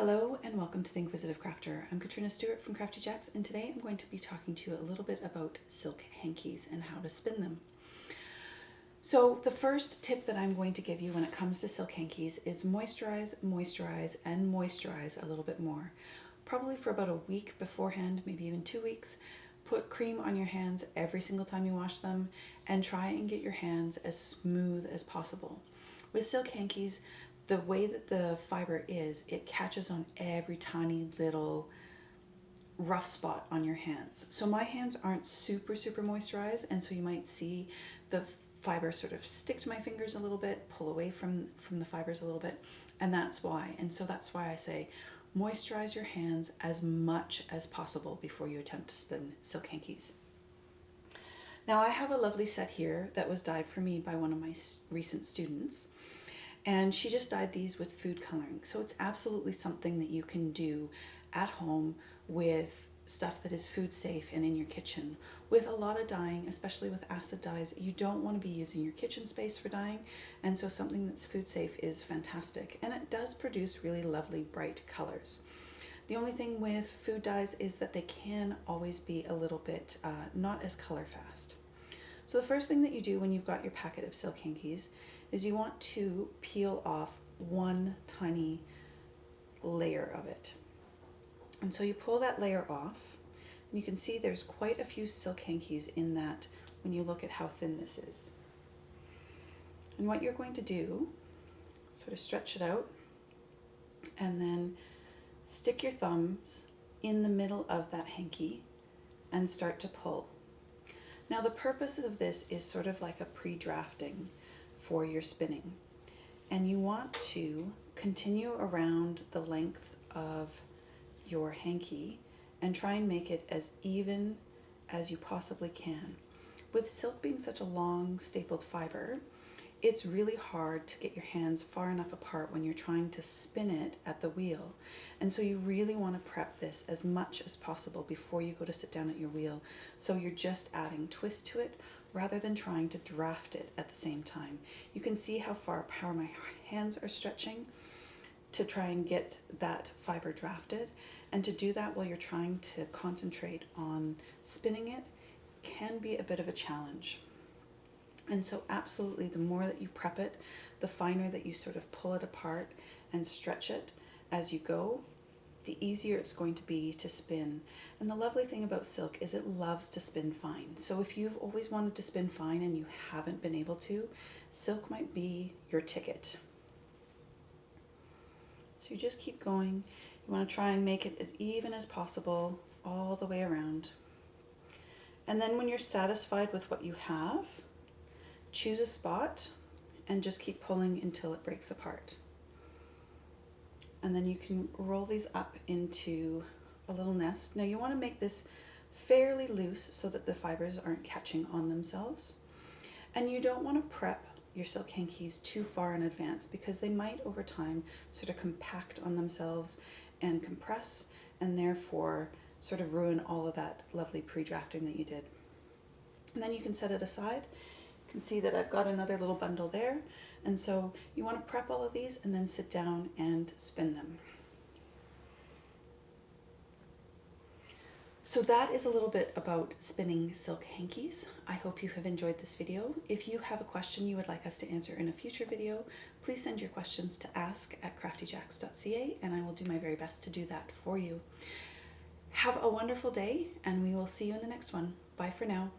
Hello and welcome to The Inquisitive Crafter. I'm Katrina Stewart from Crafty Jacks, and today I'm going to be talking to you a little bit about silk hankies and how to spin them. So the first tip that I'm going to give you when it comes to silk hankies is moisturize, moisturize, and moisturize a little bit more. Probably for about a week beforehand, maybe even 2 weeks. Put cream on your hands every single time you wash them and try and get your hands as smooth as possible. With silk hankies, the way that the fiber is, it catches on every tiny little rough spot on your hands. So my hands aren't super moisturized, and so you might see the fiber sort of stick to my fingers a little bit, pull away from the fibers a little bit, and that's why. And so that's why I say moisturize your hands as much as possible before you attempt to spin silk hankies. Now I have a lovely set here that was dyed for me by one of my recent students. And she just dyed these with food coloring. So it's absolutely something that you can do at home with stuff that is food safe and in your kitchen. With a lot of dyeing, especially with acid dyes, you don't want to be using your kitchen space for dyeing. And so something that's food safe is fantastic. And it does produce really lovely bright colors. The only thing with food dyes is that they can always be a little bit not as color fast. So the first thing that you do when you've got your packet of silk hankies is you want to peel off one tiny layer of it. And so you pull that layer off, and you can see there's quite a few silk hankies in that when you look at how thin this is. And what you're going to do, sort of stretch it out, and then stick your thumbs in the middle of that hanky and start to pull. Now the purpose of this is sort of like a pre-drafting for your spinning, and you want to continue around the length of your hanky and try and make it as even as you possibly can. With silk being such a long stapled fiber, it's really hard to get your hands far enough apart when you're trying to spin it at the wheel. And so you really want to prep this as much as possible before you go to sit down at your wheel. So you're just adding twist to it rather than trying to draft it at the same time. You can see how my hands are stretching to try and get that fiber drafted. And to do that while you're trying to concentrate on spinning it can be a bit of a challenge. And so absolutely, the more that you prep it, the finer that you sort of pull it apart and stretch it as you go, the easier it's going to be to spin. And the lovely thing about silk is it loves to spin fine. So if you've always wanted to spin fine and you haven't been able to, silk might be your ticket. So you just keep going. You want to try and make it as even as possible all the way around. And then when you're satisfied with what you have, choose a spot and just keep pulling until it breaks apart. And then you can roll these up into a little nest. Now you want to make this fairly loose so that the fibers aren't catching on themselves. And you don't want to prep your silk hankies too far in advance because they might over time sort of compact on themselves and compress, and therefore sort of ruin all of that lovely pre-drafting that you did. And then you can set it aside. You can see that I've got another little bundle there, and so you want to prep all of these and then sit down and spin them. So that is a little bit about spinning silk hankies. I hope you have enjoyed this video. If you have a question you would like us to answer in a future video, please send your questions to ask@craftyjacks.ca, and I will do my very best to do that for you. Have a wonderful day, and we will see you in the next one. Bye for now.